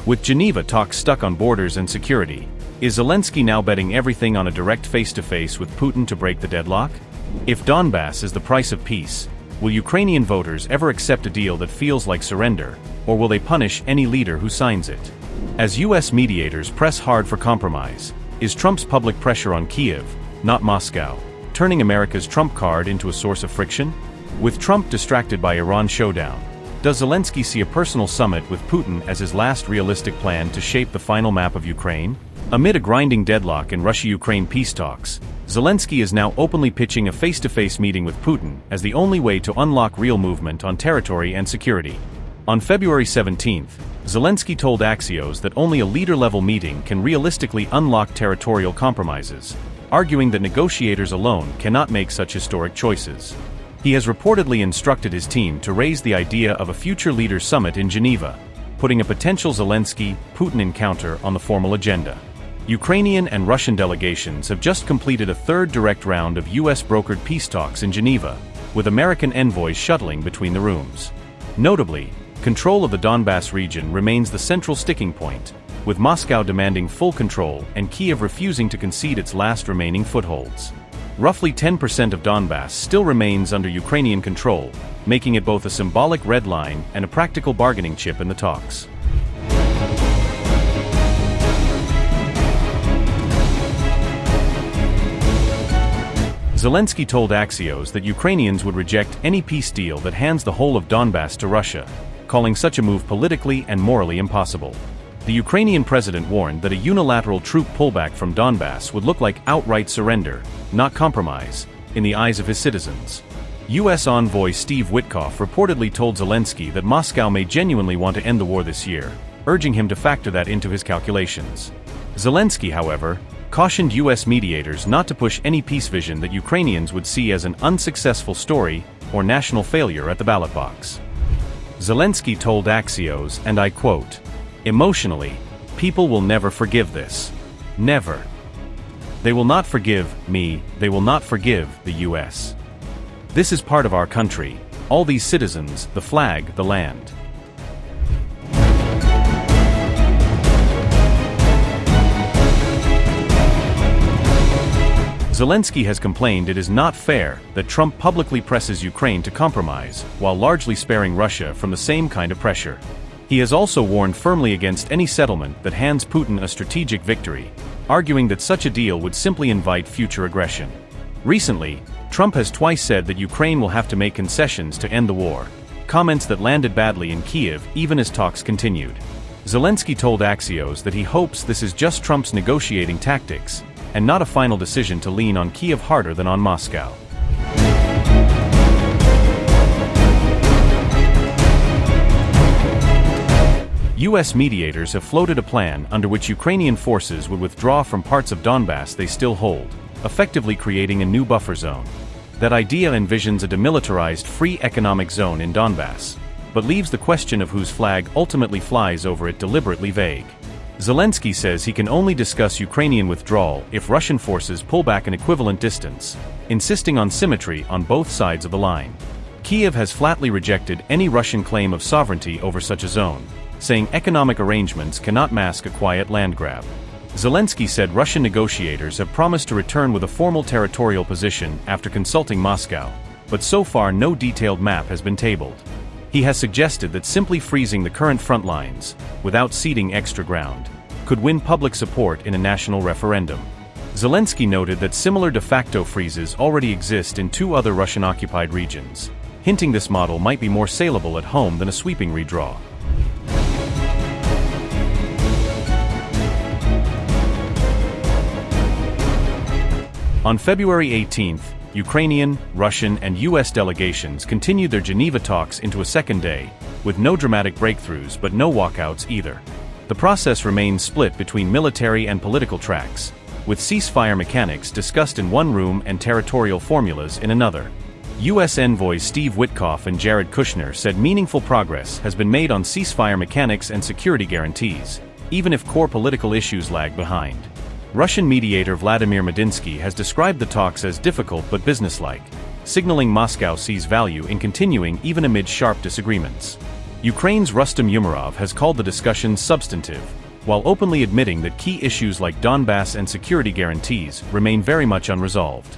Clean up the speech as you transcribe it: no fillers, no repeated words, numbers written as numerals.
With Geneva talks stuck on borders and security, is Zelensky now betting everything on a direct face-to-face with Putin to break the deadlock? If Donbass is the price of peace, will Ukrainian voters ever accept a deal that feels like surrender, or will they punish any leader who signs it? As US mediators press hard for compromise, is Trump's public pressure on Kyiv, not Moscow, turning America's trump card into a source of friction? With Trump distracted by Iran showdown, does Zelensky see a personal summit with Putin as his last realistic plan to shape the final map of Ukraine? Amid a grinding deadlock in Russia-Ukraine peace talks, Zelensky is now openly pitching a face-to-face meeting with Putin as the only way to unlock real movement on territory and security. On February 17, Zelensky told Axios that only a leader-level meeting can realistically unlock territorial compromises, arguing that negotiators alone cannot make such historic choices. He has reportedly instructed his team to raise the idea of a future leaders' summit in Geneva, putting a potential Zelensky-Putin encounter on the formal agenda. Ukrainian and Russian delegations have just completed a third direct round of US-brokered peace talks in Geneva, with American envoys shuttling between the rooms. Notably, control of the Donbass region remains the central sticking point, with Moscow demanding full control and Kyiv refusing to concede its last remaining footholds. Roughly 10% of Donbass still remains under Ukrainian control, making it both a symbolic red line and a practical bargaining chip in the talks. Zelensky told Axios that Ukrainians would reject any peace deal that hands the whole of Donbass to Russia, calling such a move politically and morally impossible. The Ukrainian president warned that a unilateral troop pullback from Donbass would look like outright surrender, not compromise, in the eyes of his citizens. U.S. envoy Steve Witkoff reportedly told Zelensky that Moscow may genuinely want to end the war this year, urging him to factor that into his calculations. Zelensky, however, cautioned U.S. mediators not to push any peace vision that Ukrainians would see as an unsuccessful story or national failure at the ballot box. Zelensky told Axios, and I quote, "Emotionally, people will never forgive this. Never. They will not forgive me, they will not forgive the U.S. This is part of our country, all these citizens, the flag, the land." Zelensky has complained it is not fair that Trump publicly presses Ukraine to compromise, while largely sparing Russia from the same kind of pressure. He has also warned firmly against any settlement that hands Putin a strategic victory, arguing that such a deal would simply invite future aggression. Recently, Trump has twice said that Ukraine will have to make concessions to end the war, comments that landed badly in Kyiv even as talks continued. Zelensky told Axios that he hopes this is just Trump's negotiating tactics, and not a final decision to lean on Kyiv harder than on Moscow. U.S. mediators have floated a plan under which Ukrainian forces would withdraw from parts of Donbass they still hold, effectively creating a new buffer zone. That idea envisions a demilitarized free economic zone in Donbass, but leaves the question of whose flag ultimately flies over it deliberately vague. Zelensky says he can only discuss Ukrainian withdrawal if Russian forces pull back an equivalent distance, insisting on symmetry on both sides of the line. Kyiv has flatly rejected any Russian claim of sovereignty over such a zone, saying economic arrangements cannot mask a quiet land grab. Zelensky said Russian negotiators have promised to return with a formal territorial position after consulting Moscow, but so far no detailed map has been tabled. He has suggested that simply freezing the current front lines, without ceding extra ground, could win public support in a national referendum. Zelensky noted that similar de facto freezes already exist in 2 other Russian-occupied regions, hinting this model might be more saleable at home than a sweeping redraw. On February 18, Ukrainian, Russian, and U.S. delegations continued their Geneva talks into a second day, with no dramatic breakthroughs but no walkouts either. The process remains split between military and political tracks, with ceasefire mechanics discussed in one room and territorial formulas in another. U.S. envoys Steve Witkoff and Jared Kushner said meaningful progress has been made on ceasefire mechanics and security guarantees, even if core political issues lag behind. Russian mediator Vladimir Medinsky has described the talks as difficult but businesslike, signaling Moscow sees value in continuing even amid sharp disagreements. Ukraine's Rustem Umerov has called the discussion substantive, while openly admitting that key issues like Donbass and security guarantees remain very much unresolved.